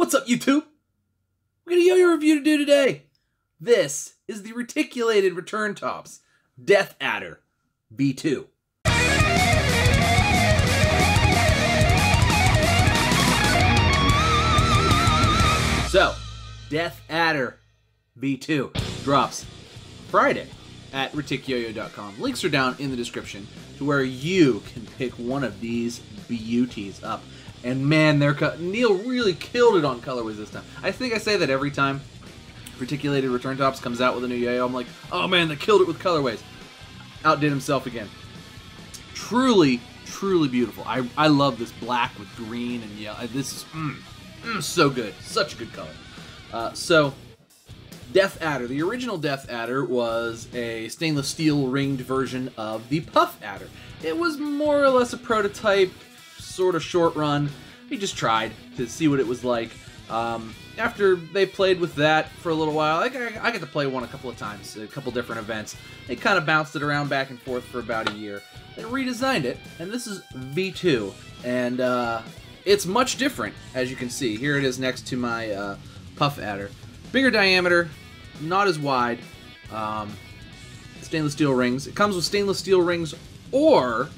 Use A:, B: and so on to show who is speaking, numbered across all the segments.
A: What's up, YouTube? We got a Yo-Yo review to do today. This is the Reticulated Return Tops Death Adder V2. So, Death Adder V2 drops Friday at reticyoyo.com. Links are down in the description to where you can pick one of these beauties up. And man, Neil really killed it on colorways this time. I think I say that every time Reticulated Return Tops comes out with a new Yo-Yo. I'm like, oh man, they killed it with colorways. Outdid himself again. Truly, truly beautiful. I love this black with green and yellow. This is so good. Such a good color. So, Death Adder. The original Death Adder was a stainless steel ringed version of the Puff Adder. It was more or less a prototype, sort of short run. We just tried to see what it was like. After they played with that for a little while, I got to play one a couple of times, a couple different events. They kind of bounced it around back and forth for about a year. Then redesigned it, and this is V2. And it's much different, as you can see. Here it is next to my Puff Adder. Bigger diameter, not as wide. Stainless steel rings. It comes with stainless steel rings or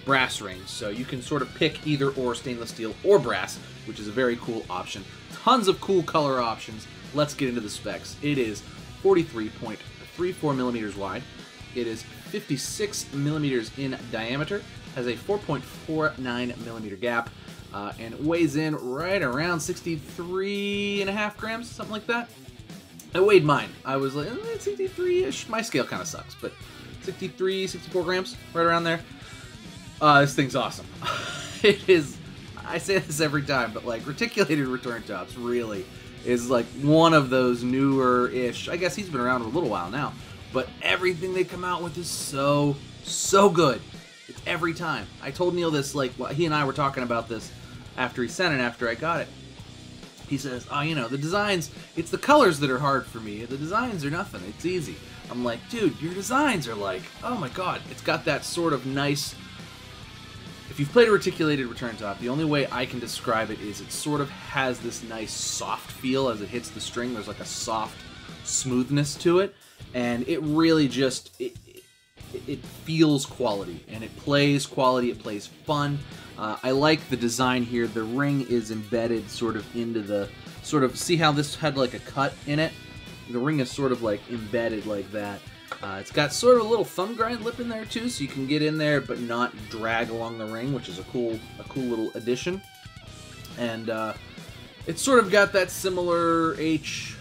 A: brass rings, so you can sort of pick either or, stainless steel or brass, which is a very cool option. Tons of cool color options. Let's get into the specs. It is 43.34 millimeters wide. It is 56 millimeters in diameter, has a 4.49 millimeter gap, and it weighs in right around 63.5 grams, something like that. I weighed mine. I was like, 63-ish. My scale kind of sucks, but 63, 64 grams, right around there. This thing's awesome. It is, I say this every time, but like Reticulated Return Tops really is like one of those newer-ish, I guess he's been around a little while now, but everything they come out with is so good. It's every time. I told Neil this, like, he and I were talking about this after he sent it, after I got it. He says, oh, you know, the designs, it's the colors that are hard for me. The designs are nothing. It's easy. I'm like, dude, your designs are like, oh my god. It's got that sort of nice... If you've played a Reticulated Return Top, the only way I can describe it is it sort of has this nice soft feel as it hits the string. There's like a soft smoothness to it, and it really just, it feels quality, and it plays quality, it plays fun. I like the design here. The ring is embedded sort of into the, see how this had like a cut in it? The ring is sort of like embedded like that. It's got sort of a little thumb grind lip in there too, so you can get in there but not drag along the ring, which is a cool little addition. And it's sort of got that similar H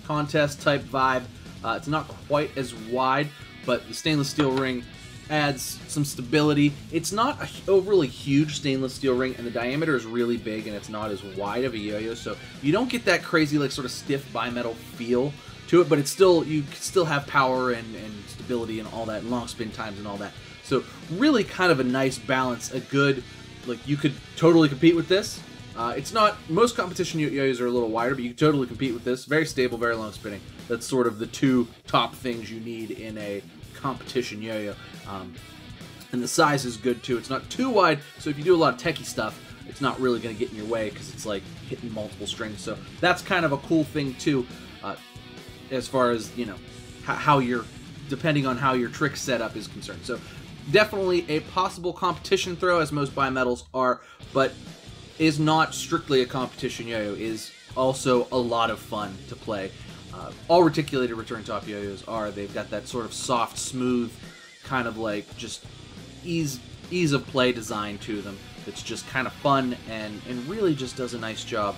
A: contest type vibe. It's not quite as wide, but the stainless steel ring adds some stability. It's not an overly huge stainless steel ring, and the diameter is really big, and it's not as wide of a yo-yo, so you don't get that crazy like sort of stiff bimetal feel to it, but it's still, you still have power and stability and all that, and long spin times and all that. So really kind of a nice balance, a good, like, you could totally compete with this. It's not, most competition yo-yos are a little wider, but you can totally compete with this. Very stable, very long spinning. That's sort of the two top things you need in a competition yo-yo. And the size is good too. It's not too wide, so if you do a lot of techie stuff, it's not really going to get in your way because it's like hitting multiple strings. So that's kind of a cool thing too. As far as, you know, how you're, depending on how your trick setup is concerned. So definitely a possible competition throw, as most bimetals are, but is not strictly a competition yo-yo, is also a lot of fun to play. All Reticulated Return Top yo-yos are. They've got that sort of soft, smooth, kind of like just ease of play design to them that's just kind of fun and really just does a nice job.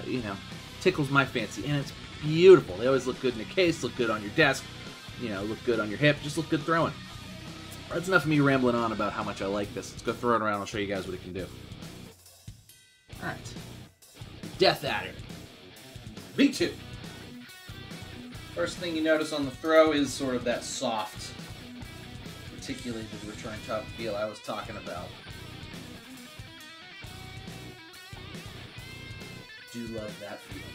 A: You know, tickles my fancy, and it's beautiful. They always look good in a case, look good on your desk, you know, look good on your hip, just look good throwing. That's enough of me rambling on about how much I like this. Let's go throw it around. I'll show you guys what it can do. Alright. Death Adder V2. First thing you notice on the throw is sort of that soft, Reticulated Return Top feel I was talking about. Do love that feeling.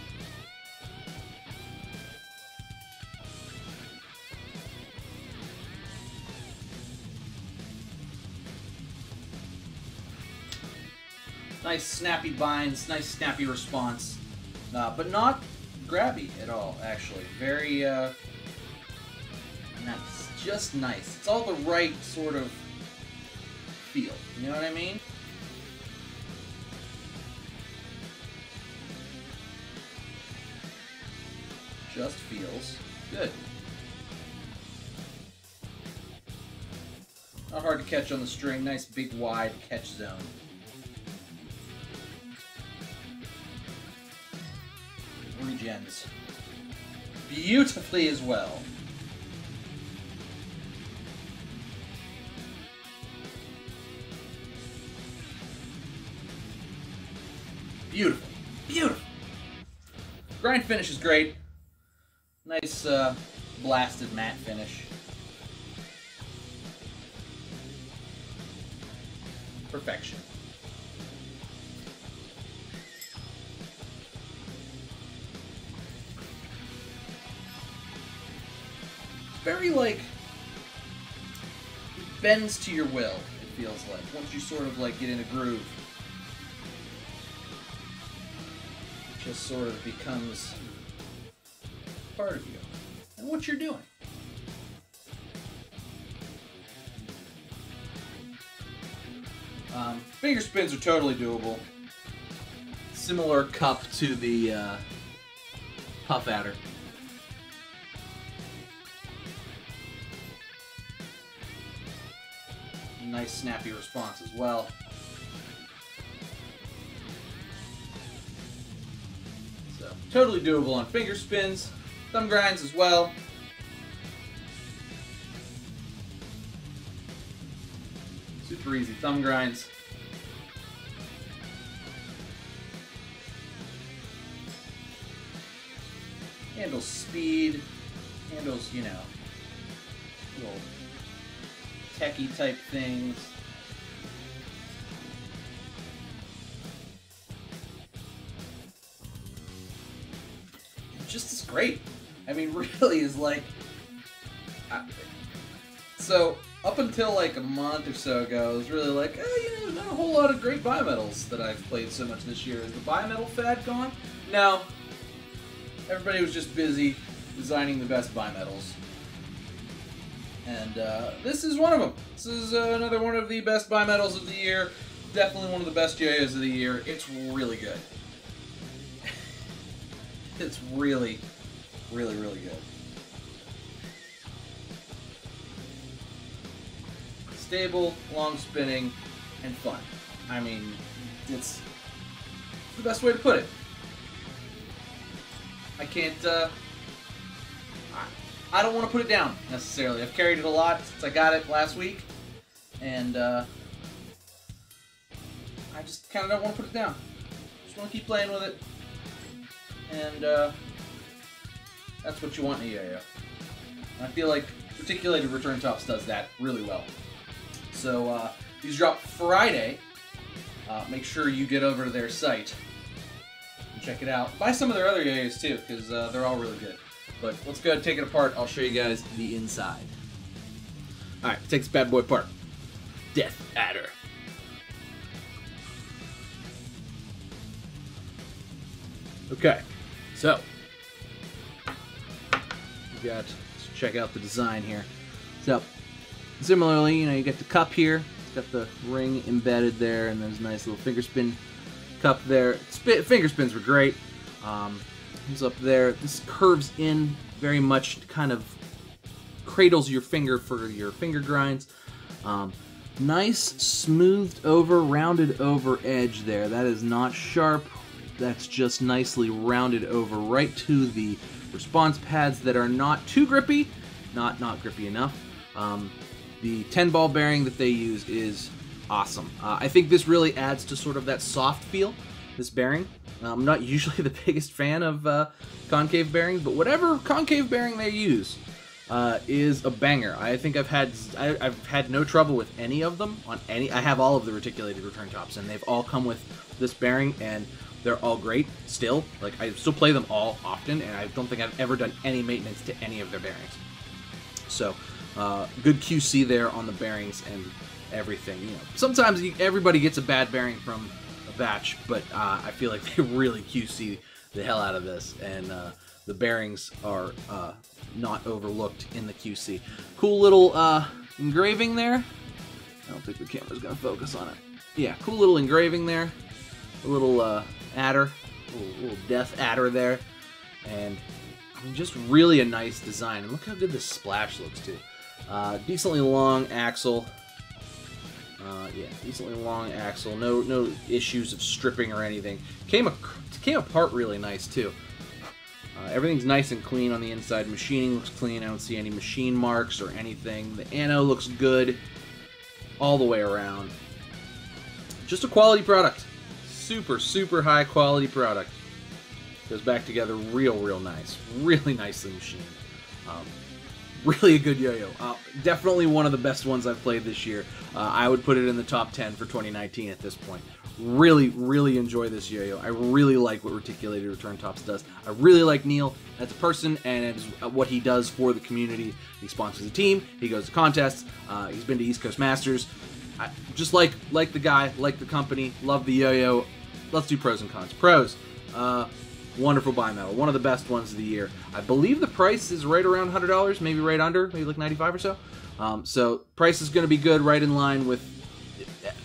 A: Nice snappy binds, nice snappy response, but not grabby at all, actually. Very, nice. Just nice. It's all the right sort of feel. You know what I mean? Just feels good. Not hard to catch on the string. Nice big wide catch zone. Regens beautifully as well. Beautiful. Beautiful. Grind finish is great. Nice blasted matte finish. Perfection. Very, like, it bends to your will, it feels like, once you sort of, like, get in a groove. It just sort of becomes part of you and what you're doing. Finger spins are totally doable. Similar cup to the Puff Adder. Nice snappy response as well. So, totally doable on finger spins, thumb grinds as well. Super easy thumb grinds. Handles speed, handles, you know, little techie type things. Just as great. I mean, really is like... So, up until like a month or so ago, I was really like, oh, you know, there's not a whole lot of great bimetals that I've played so much this year. Is the bimetal fad gone? No. Everybody was just busy designing the best bimetals. And this is one of them. This is another one of the best bimetals of the year. Definitely one of the best Yoyos of the year. It's really good. It's really, really, really good. Stable, long spinning, and fun. I mean, it's the best way to put it. I can't, I don't want to put it down, necessarily. I've carried it a lot since I got it last week, and I just kind of don't want to put it down. Just want to keep playing with it, and that's what you want in a Yoyo. I feel like Reticulated Return Tops does that really well. So, these drop Friday. Make sure you get over to their site and check it out. Buy some of their other Yoyos too, because they're all really good. But let's go ahead and take it apart. I'll show you guys the inside. Alright, take this bad boy apart. Death Adder. Okay, so we got, let's check out the design here. So, similarly, you know, you get the cup here. It's got the ring embedded there, and there's a nice little finger spin cup there. Finger spins were great. It's up there. This curves in very much, kind of cradles your finger for your finger grinds. Nice smoothed over, rounded over edge there. That is not sharp. That's just nicely rounded over right to the response pads that are not too grippy, not grippy enough. The 10-ball bearing that they use is awesome. I think this really adds to sort of that soft feel, this bearing. I'm not usually the biggest fan of concave bearings, but whatever concave bearing they use is a banger. I think I've had no trouble with any of them on any. I have all of the Reticulated Return Tops, and they've all come with this bearing, and they're all great still. Like, I still play them all often, and I don't think I've ever done any maintenance to any of their bearings. So, good QC there on the bearings and everything. You know, sometimes everybody gets a bad bearing from a batch, but I feel like they really QC the hell out of this, and the bearings are not overlooked in the QC. Cool little engraving there. I don't think the camera's gonna focus on it. Yeah, cool little engraving there. A little adder, little death adder there, and just really a nice design. And look how good this splash looks too. Decently long axle. Yeah, decently long axle. No issues of stripping or anything. Came apart really nice too. Everything's nice and clean on the inside. Machining looks clean. I don't see any machine marks or anything. The anode looks good all the way around. Just a quality product. Super, super high quality product. Goes back together real nice. Really nicely machined. Really a good yo-yo. Definitely one of the best ones I've played this year. I would put it in the top 10 for 2019 at this point. Really enjoy this yo-yo. I really like what Reticulated Return Tops does. I really like Neil as a person and as what he does for the community. He sponsors a team. He goes to contests. He's been to East Coast Masters. Just like the guy, like the company, love the yo-yo. Let's do pros and cons. Pros. Wonderful bimetal. One of the best ones of the year. I believe the price is right around $100, maybe right under, maybe like 95 or so. So price is going to be good, right in line with...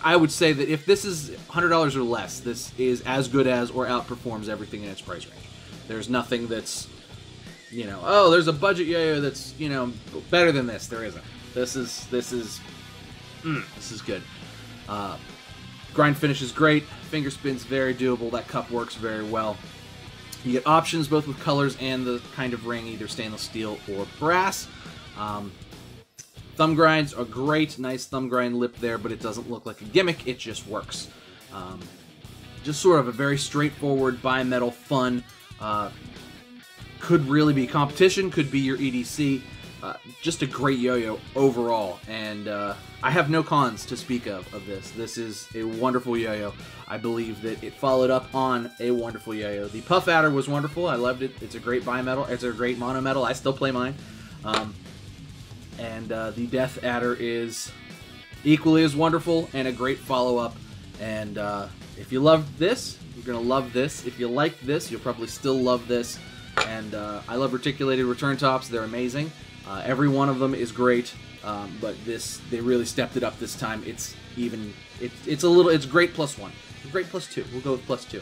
A: I would say that if this is $100 or less, this is as good as or outperforms everything in its price range. There's nothing that's, you know, oh, there's a budget yo-yo that's, you know, better than this. There isn't. This is good. Grind finish is great. Finger spin's very doable. That cup works very well. You get options both with colors and the kind of ring, either stainless steel or brass. Thumb grinds are great. Nice thumb grind lip there, but it doesn't look like a gimmick. It just works. Just sort of a very straightforward bimetal fun. Could really be competition. Could be your EDC. Just a great yo-yo overall, and I have no cons to speak of this. This is a wonderful yo-yo. I believe that it followed up on a wonderful yo-yo. The Puff Adder was wonderful. I loved it. It's a great bimetal. It's a great monometal. I still play mine. And the Death Adder is equally as wonderful and a great follow-up. And if you love this, you're going to love this. If you like this, you'll probably still love this. And I love Reticulated Return Tops. They're amazing. Every one of them is great, but they really stepped it up this time. It's great plus one. Great plus two. We'll go with plus two.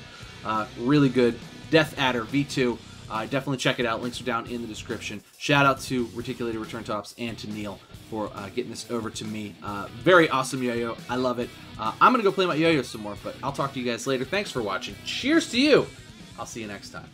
A: Really good. Death Adder V2. Definitely check it out. Links are down in the description. Shout out to Reticulated Return Tops and to Neil for getting this over to me. Very awesome yo-yo. I love it. I'm going to go play my yo-yo some more, but I'll talk to you guys later. Thanks for watching. Cheers to you. I'll see you next time.